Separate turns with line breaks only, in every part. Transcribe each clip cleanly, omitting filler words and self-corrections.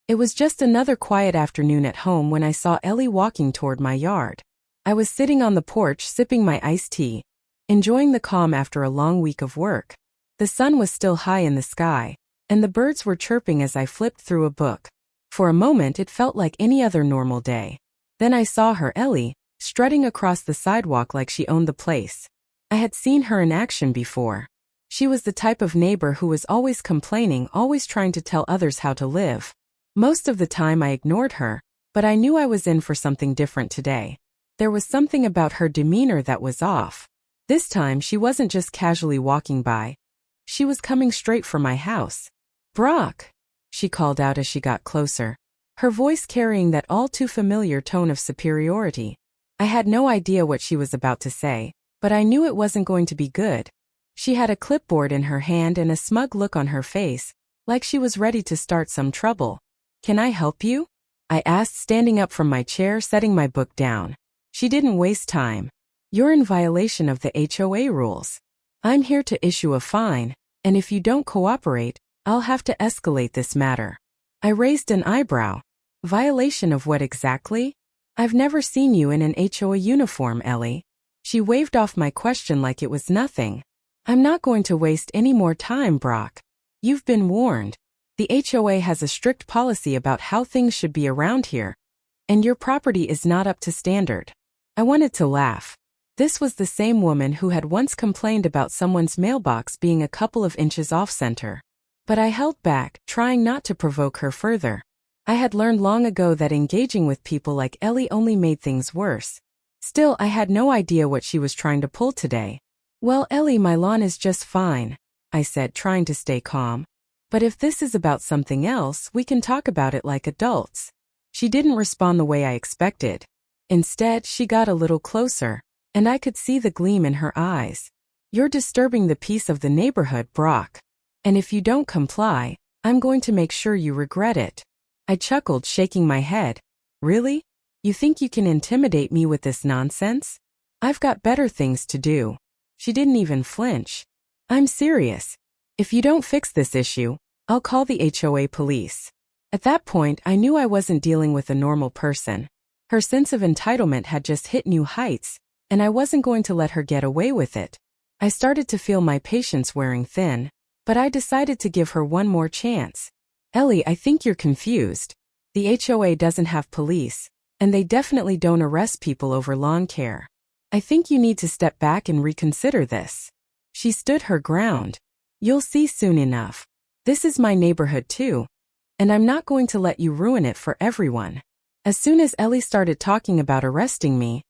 It was just another quiet afternoon at home when I saw Ellie walking toward my yard. I was sitting on the porch sipping my iced tea, enjoying the calm after a long week of work. The sun was still high in the sky, and the birds were chirping as I flipped through a book. For a moment it felt like any other normal day. Then I saw her, Ellie, strutting across the sidewalk like she owned the place. I had seen her in action before. She was the type of neighbor who was always complaining, always trying to tell others how to live. Most of the time I ignored her, but I knew I was in for something different today. There was something about her demeanor that was off. This time she wasn't just casually walking by. She was coming straight for my house. "Brock," she called out as she got closer, her voice carrying that all too familiar tone of superiority. I had no idea what she was about to say, but I knew it wasn't going to be good. She had a clipboard in her hand and a smug look on her face, like she was ready to start some trouble. "Can I help you?" I asked, standing up from my chair, setting my book down. She didn't waste time. "You're in violation of the HOA rules. I'm here to issue a fine, and if you don't cooperate, I'll have to escalate this matter." I raised an eyebrow. "Violation of what exactly?" "I've never seen you in an HOA uniform, Ellie." She waved off my question like it was nothing. "I'm not going to waste any more time, Brock. You've been warned. The HOA has a strict policy about how things should be around here, and your property is not up to standard." I wanted to laugh. This was the same woman who had once complained about someone's mailbox being a couple of inches off-center. But I held back, trying not to provoke her further. I had learned long ago that engaging with people like Ellie only made things worse. Still, I had no idea what she was trying to pull today. "Well, Ellie, my lawn is just fine," I said, trying to stay calm. "But if this is about something else, we can talk about it like adults." She didn't respond the way I expected. Instead, she got a little closer, and I could see the gleam in her eyes. "You're disturbing the peace of the neighborhood, Brock. And if you don't comply, I'm going to make sure you regret it." I chuckled, shaking my head. "Really? You think you can intimidate me with this nonsense? I've got better things to do." She didn't even flinch. "I'm serious. If you don't fix this issue, I'll call the HOA police." At that point, I knew I wasn't dealing with a normal person. Her sense of entitlement had just hit new heights, and I wasn't going to let her get away with it. I started to feel my patience wearing thin, but I decided to give her one more chance. "Ellie, I think you're confused. The HOA doesn't have police, and they definitely don't arrest people over lawn care. I think you need to step back and reconsider this." She stood her ground. "You'll see soon enough. This is my neighborhood too, and I'm not going to let you ruin it for everyone." As soon as Ellie started talking about arresting me,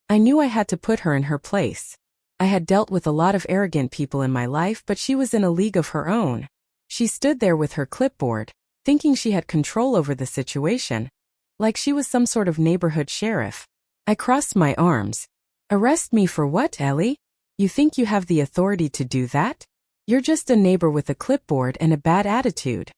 I knew I had to put her in her place. I had dealt with a lot of arrogant people in my life, but she was in a league of her own. She stood there with her clipboard, thinking she had control over the situation, like she was some sort of neighborhood sheriff. I crossed my arms. "Arrest me for what, Ellie? You think you have the authority to do that? You're just a neighbor with a clipboard and a bad attitude."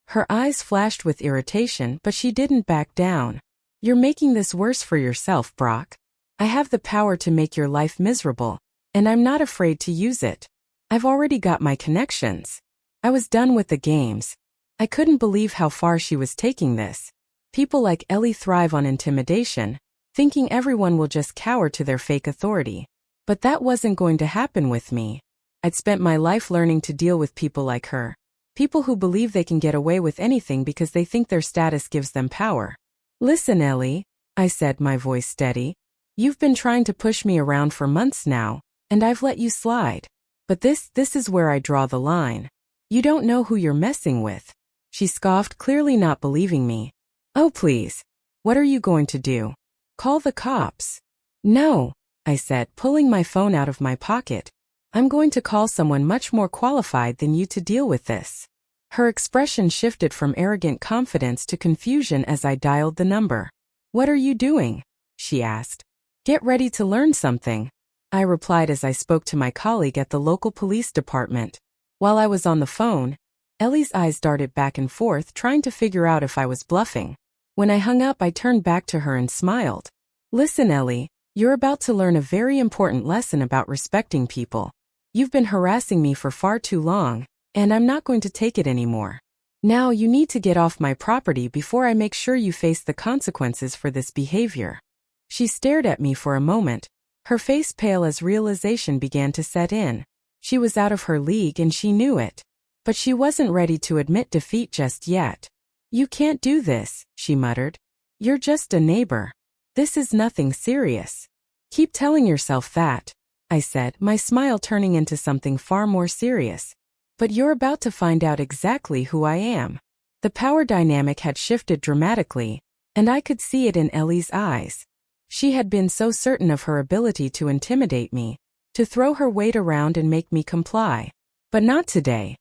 Her eyes flashed with irritation, but she didn't back down. "You're making this worse for yourself, Brock. I have the power to make your life miserable, and I'm not afraid to use it. I've already got my connections." I was done with the games. I couldn't believe how far she was taking this. People like Ellie thrive on intimidation, thinking everyone will just cower to their fake authority. But that wasn't going to happen with me. I'd spent my life learning to deal with people like her. People who believe they can get away with anything because they think their status gives them power. "Listen, Ellie," I said, my voice steady. "You've been trying to push me around for months now, and I've let you slide. But this is where I draw the line. You don't know who you're messing with." She scoffed, clearly not believing me. "Oh, please. What are you going to do? Call the cops?" "No," I said, pulling my phone out of my pocket. "I'm going to call someone much more qualified than you to deal with this." Her expression shifted from arrogant confidence to confusion as I dialed the number. "What are you doing?" she asked. "Get ready to learn something," I replied as I spoke to my colleague at the local police department. While I was on the phone, Ellie's eyes darted back and forth, trying to figure out if I was bluffing. When I hung up, I turned back to her and smiled. "Listen, Ellie, you're about to learn a very important lesson about respecting people. You've been harassing me for far too long, and I'm not going to take it anymore. Now you need to get off my property before I make sure you face the consequences for this behavior." She stared at me for a moment, her face pale as realization began to set in. She was out of her league and she knew it. But she wasn't ready to admit defeat just yet. "You can't do this," she muttered. "You're just a neighbor. This is nothing serious." "Keep telling yourself that," I said, my smile turning into something far more serious. "But you're about to find out exactly who I am." The power dynamic had shifted dramatically, and I could see it in Ellie's eyes. She had been so certain of her ability to intimidate me, to throw her weight around and make me comply. But not today.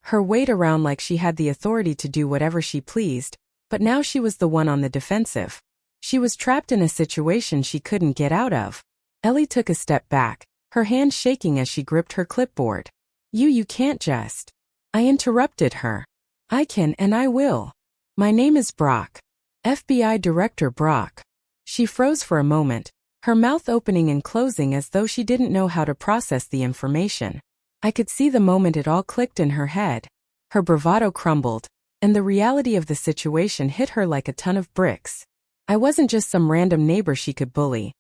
Her weight around like she had the authority to do whatever she pleased, but now she was the one on the defensive. She was trapped in a situation she couldn't get out of. Ellie took a step back, her hand shaking as she gripped her clipboard. You can't just." I interrupted her. "I can and I will. My name is Brock. FBI Director Brock." She froze for a moment, her mouth opening and closing as though she didn't know how to process the information. I could see the moment it all clicked in her head. Her bravado crumbled, and the reality of the situation hit her like a ton of bricks. I wasn't just some random neighbor she could bully.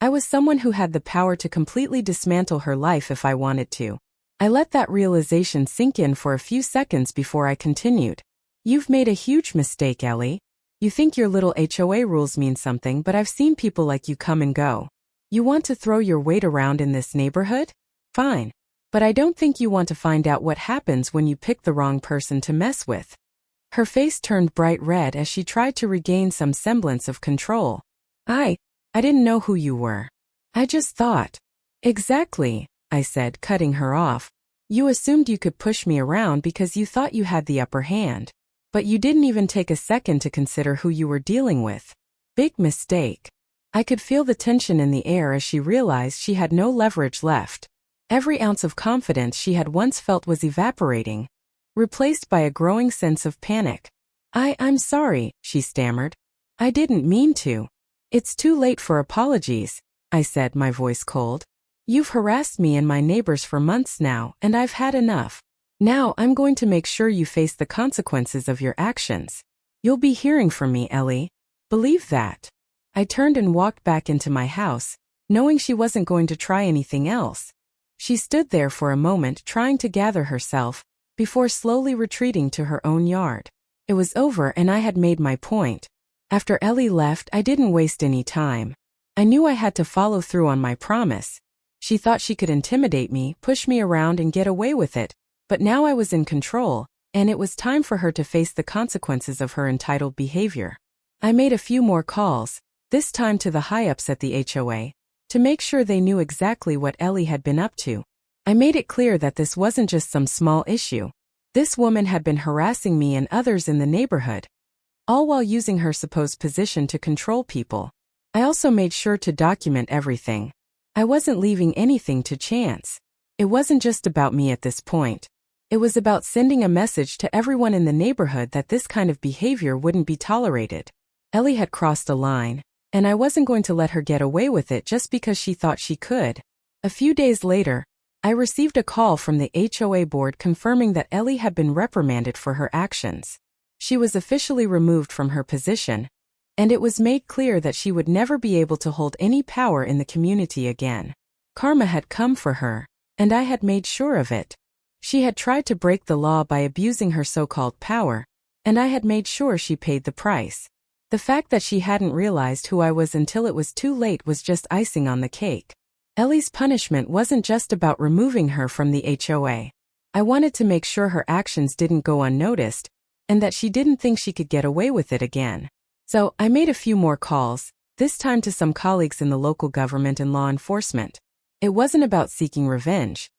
I was someone who had the power to completely dismantle her life if I wanted to. I let that realization sink in for a few seconds before I continued. "You've made a huge mistake, Ellie. You think your little HOA rules mean something, but I've seen people like you come and go. You want to throw your weight around in this neighborhood? Fine. But I don't think you want to find out what happens when you pick the wrong person to mess with." Her face turned bright red as she tried to regain some semblance of control. I didn't know who you were. I just thought." "Exactly," I said, cutting her off. "You assumed you could push me around because you thought you had the upper hand. But you didn't even take a second to consider who you were dealing with. Big mistake." I could feel the tension in the air as she realized she had no leverage left. Every ounce of confidence she had once felt was evaporating, replaced by a growing sense of panic. I'm sorry," she stammered. "I didn't mean to." "It's too late for apologies," I said, my voice cold. "You've harassed me and my neighbors for months now, and I've had enough. Now I'm going to make sure you face the consequences of your actions. You'll be hearing from me, Ellie. Believe that." I turned and walked back into my house, knowing she wasn't going to try anything else. She stood there for a moment trying to gather herself, before slowly retreating to her own yard. It was over and I had made my point. After Ellie left, I didn't waste any time. I knew I had to follow through on my promise. She thought she could intimidate me, push me around and get away with it, but now I was in control, and it was time for her to face the consequences of her entitled behavior. I made a few more calls, this time to the high-ups at the HOA, to make sure they knew exactly what Ellie had been up to. I made it clear that this wasn't just some small issue. This woman had been harassing me and others in the neighborhood, all while using her supposed position to control people. I also made sure to document everything. I wasn't leaving anything to chance. It wasn't just about me at this point. It was about sending a message to everyone in the neighborhood that this kind of behavior wouldn't be tolerated. Ellie had crossed a line, and I wasn't going to let her get away with it just because she thought she could. A few days later, I received a call from the HOA board confirming that Ellie had been reprimanded for her actions. She was officially removed from her position, and it was made clear that she would never be able to hold any power in the community again. Karma had come for her, and I had made sure of it. She had tried to break the law by abusing her so-called power, and I had made sure she paid the price. The fact that she hadn't realized who I was until it was too late was just icing on the cake. Ellie's punishment wasn't just about removing her from the HOA. I wanted to make sure her actions didn't go unnoticed, and that she didn't think she could get away with it again. So, I made a few more calls, this time to some colleagues in the local government and law enforcement. It wasn't about seeking revenge.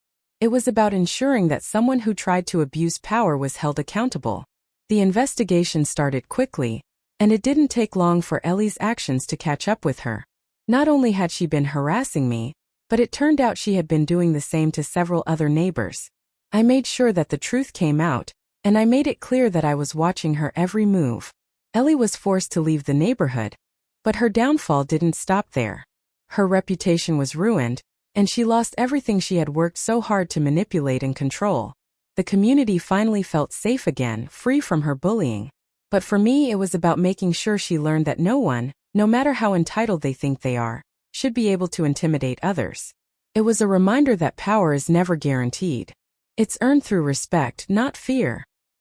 It was about ensuring that someone who tried to abuse power was held accountable. The investigation started quickly, and it didn't take long for Ellie's actions to catch up with her. Not only had she been harassing me, but it turned out she had been doing the same to several other neighbors. I made sure that the truth came out, and I made it clear that I was watching her every move. Ellie was forced to leave the neighborhood, but her downfall didn't stop there. Her reputation was ruined, and she lost everything she had worked so hard to manipulate and control. The community finally felt safe again, free from her bullying. But for me, it was about making sure she learned that no one, no matter how entitled they think they are, should be able to intimidate others. It was a reminder that power is never guaranteed. It's earned through respect, not fear.